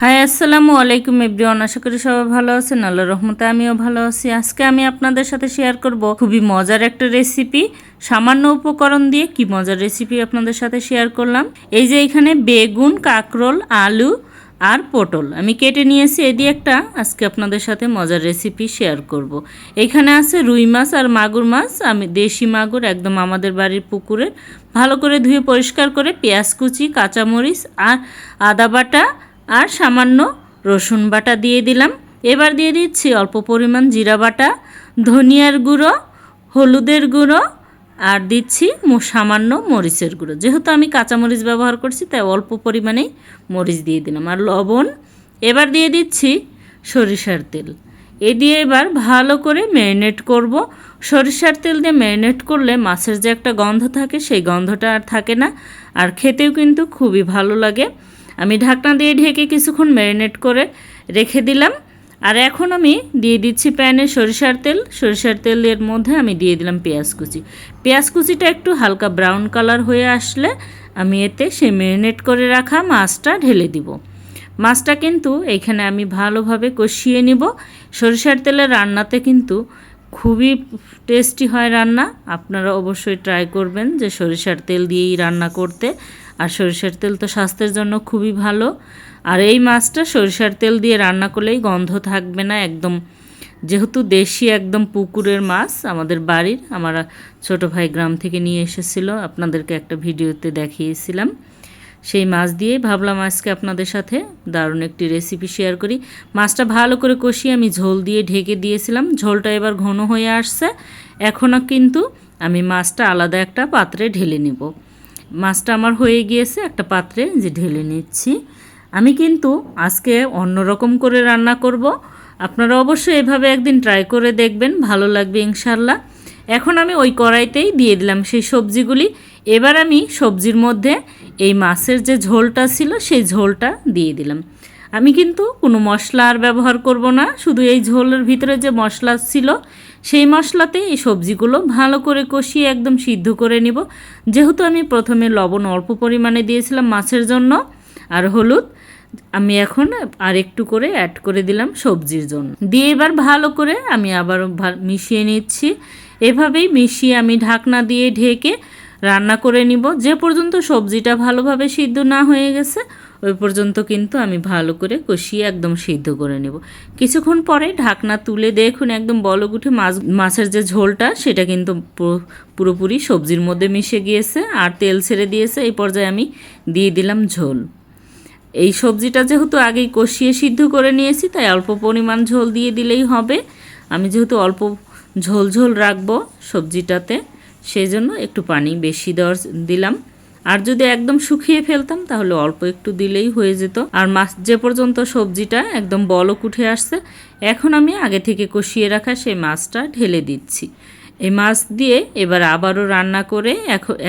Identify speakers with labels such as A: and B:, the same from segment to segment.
A: High আসসালামু আলাইকুম everyone, আশা করি সবাই ভালো আছেন। আল্লাহর রহমতে আমিও ভালো আছি। আজকে আমি আপনাদের সাথে শেয়ার করব খুবই মজার একটা রেসিপি। সামান্য উপকরণ দিয়ে কি মজার রেসিপি আপনাদের সাথে শেয়ার করলাম। এই যে এখানে বেগুন, কাঁকরোল, আলু আর পটল আমি কেটে নিয়েছি। এই দিয়ে একটা আজকে আপনাদের সাথে মজার রেসিপি শেয়ার করব। এখানে আছে রুই মাছ আর মাগুর মাছ। আমি দেশি মাগুর একদম আমাদের বাড়ির পুকুরে ভালো করে ধুয়ে পরিষ্কার করে পেঁয়াজ কুচি, কাঁচামরিচ আর আদা বাটা আর সামান্য রসুন বাটা দিয়ে দিলাম। এবার দিয়ে দিচ্ছি অল্প পরিমাণ জিরা বাটা, ধনিয়ার গুঁড়ো, হলুদের গুঁড়ো আর দিচ্ছি সামান্য মরিচের গুঁড়ো। যেহেতু আমি কাঁচামরিচ ব্যবহার করছি তাই অল্প পরিমাণেই মরিচ দিয়ে দিলাম আর লবণ। এবার দিয়ে দিচ্ছি সরিষার তেল। এ দিয়ে এবার ভালো করে ম্যারিনেট করব। সরিষার তেল দিয়ে ম্যারিনেট করলে মাছের যে একটা গন্ধ থাকে সেই গন্ধটা আর থাকে না, আর খেতেও কিন্তু খুবই ভালো লাগে। আমি ঢাকনা দিয়ে ঢেকে কিছুক্ষণ ম্যারিনেট করে রেখে দিলাম। আর এখন আমি দিয়ে দিচ্ছি প্যানে সরিষার তেল। সরিষার তেলের মধ্যে আমি দিয়ে দিলাম পেঁয়াজ কুচি। পেঁয়াজ কুচিটা একটু হালকা ব্রাউন কালার হয়ে আসলে আমি এতে সেই ম্যারিনেট করে রাখা মাছটা ঢেলে দিব। মাছটা কিন্তু এখানে আমি ভালোভাবে কষিয়ে নিব। সরিষার তেলের রান্নাতে কিন্তু খুবই টেস্টি হয় রান্না। আপনারা অবশ্যই ট্রাই করবেন যে সরিষার তেল দিয়েই রান্না করতে। আর সরিষার তেল তো স্বাস্থ্যের জন্য খুবই ভালো। আর এই মাছটা সরিষার তেল দিয়ে রান্না করলেই গন্ধ থাকবে না একদম, যেহেতু দেশি একদম পুকুরের মাছ আমাদের বাড়ির। আমার ছোট ভাই গ্রাম থেকে নিয়ে এসেছিল, আপনাদেরকে একটা ভিডিওতে দেখিয়েছিলাম। সেই মাছ দিয়ে ভাবলাম আজকে আপনাদের সাথে দারুণ একটি রেসিপি শেয়ার করি। মাছটা ভালো করে কষিয়ে আমি ঝোল দিয়ে ঢেকে দিয়েছিলাম। ঝোলটা এবার ঘন হয়ে আসছে। এখনও কিন্তু আমি মাছটা আলাদা একটা পাত্রে ঢেলে নেব। মাছটা আমার হয়ে গিয়েছে, একটা পাত্রে যে ঢেলে নিচ্ছি। আমি কিন্তু আজকে অন্যরকম করে রান্না করব। আপনারা অবশ্যই এভাবে একদিন ট্রাই করে দেখবেন, ভালো লাগবে ইনশাল্লাহ। এখন আমি ওই কড়াইতেই দিয়ে দিলাম সেই সবজিগুলি। এবার আমি সবজির মধ্যে এই মাছের যে ঝোলটা ছিল সেই ঝোলটা দিয়ে দিলাম। আমি কিন্তু কোনো মশলা আর ব্যবহার করব না, শুধু এই ঝোলের ভিতরে যে মশলা ছিল সেই মশলাতে এই সবজিগুলো ভালো করে কষিয়ে একদম সিদ্ধ করে নিব। যেহেতু আমি প্রথমে লবণ অল্প পরিমাণে দিয়েছিলাম মাছের জন্য আর হলুদ, আমি এখন আর একটু করে অ্যাড করে দিলাম সবজির জন্য। দিয়ে এবার ভালো করে আমি আবারও মিশিয়ে নিচ্ছি। এভাবেই মিশিয়ে আমি ঢাকনা দিয়ে ঢেকে রান্না করে নিব। যে পর্যন্ত সবজিটা ভালোভাবে সিদ্ধ না হয়ে গেছে ওই পর্যন্ত কিন্তু আমি ভালো করে কষিয়ে একদম সিদ্ধ করে নেব। কিছুক্ষণ পরে ঢাকনা তুলে দেখুন একদম বলক উঠে মাছের যে ঝোলটা সেটা কিন্তু পুরোপুরি সবজির মধ্যে মিশে গিয়েছে আর তেল ছেড়ে দিয়েছে। এই পর্যায়ে আমি দিয়ে দিলাম ঝোল। এই সবজিটা যেহেতু আগেই কষিয়ে সিদ্ধ করে নিয়েছি তাই অল্প পরিমাণ ঝোল দিয়ে দিলেই হবে। আমি যেহেতু অল্প ঝোল ঝোল রাখবো সবজিটাতে, সেই জন্য একটু পানি বেশি দিলাম। আর যদি একদম শুকিয়ে ফেলতাম তাহলে অল্প একটু দিলেই হয়ে যেত। আর মাছ যে পর্যন্ত সবজিটা একদম বলক উঠে আসছে, এখন আমি আগে থেকে কষিয়ে রাখা সেই মাছটা ঢেলে দিচ্ছি। এই মাছ দিয়ে এবার আবারও রান্না করে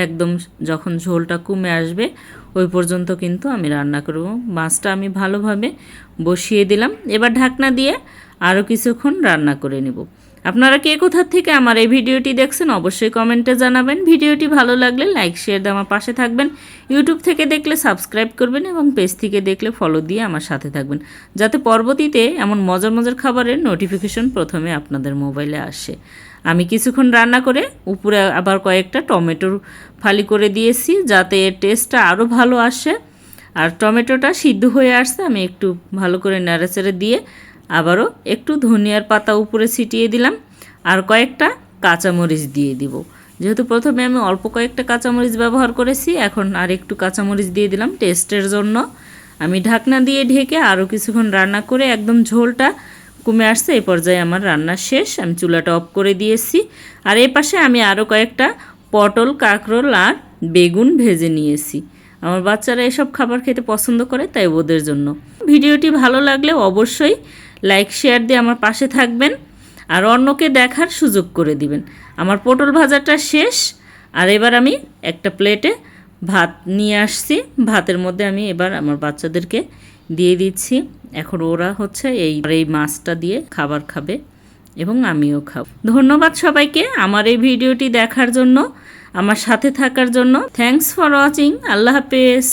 A: একদম যখন ঝোলটা কমে আসবে ওই পর্যন্ত কিন্তু আমি রান্না করব। মাছটা আমি ভালোভাবে বসিয়ে দিলাম। এবার ঢাকনা দিয়ে আরও কিছুক্ষণ রান্না করে নেব। আপনারা কে কোথা থেকে আমার এই ভিডিওটি দেখছেন অবশ্যই কমেন্টে জানাবেন। ভিডিওটি ভালো লাগলে লাইক শেয়ার দিয়ে আমার পাশে থাকবেন। ইউটিউব থেকে দেখলে সাবস্ক্রাইব করবেন এবং পেজ থেকে দেখলে ফলো দিয়ে আমার সাথে থাকবেন, যাতে পরবর্তীতে এমন মজার মজার খাবারের নোটিফিকেশন প্রথমে আপনাদের মোবাইলে আসে। আমি কিছুক্ষণ রান্না করে উপরে আবার কয়েকটা টমেটোর ফালি করে দিয়েছি যাতে এর টেস্টটা আরও ভালো আসে। আর টমেটোটা সিদ্ধ হয়ে আসছে, আমি একটু ভালো করে নেড়েচেড়ে দিয়ে আবারও একটু ধনিয়ার পাতা উপরে ছিটিয়ে দিলাম আর কয়েকটা কাঁচামরিচ দিয়ে দিব। যেহেতু প্রথমে আমি অল্প কয়েকটা কাঁচামরিচ ব্যবহার করেছি, এখন আর একটু কাঁচামরিচ দিয়ে দিলাম টেস্টের জন্য। আমি ঢাকনা দিয়ে ঢেকে আরও কিছুক্ষণ রান্না করে একদম ঝোলটা কমে আসছে। এই পর্যায়ে আমার রান্না শেষ, আমি চুলাটা অফ করে দিয়েছি। আর এই পাশে আমি আরও কয়েকটা পটল, কাঁকরোল আর বেগুন ভেজে নিয়েছি। আমার বাচ্চারা এসব খাবার খেতে পছন্দ করে, তাই ওদের জন্য। ভিডিওটি ভালো লাগলে অবশ্যই লাইক শেয়ার দিয়ে আমার পাশে থাকবেন আর অন্যকে দেখার সুযোগ করে দিবেন। আমার পটল ভাজাটা শেষ, আর এবার আমি একটা প্লেটে ভাত নিয়ে আসছি। ভাতের মধ্যে আমি এবার আমার বাচ্চাদেরকে দিয়ে দিচ্ছি। এখন ওরা হচ্ছে এই মাছটা দিয়ে খাবার খাবে এবং আমিও খাব। ধন্যবাদ সবাইকে আমার এই ভিডিওটি দেখার জন্য, আমার সাথে থাকার জন্য। Thanks for watching. আল্লাহ হাফেজ।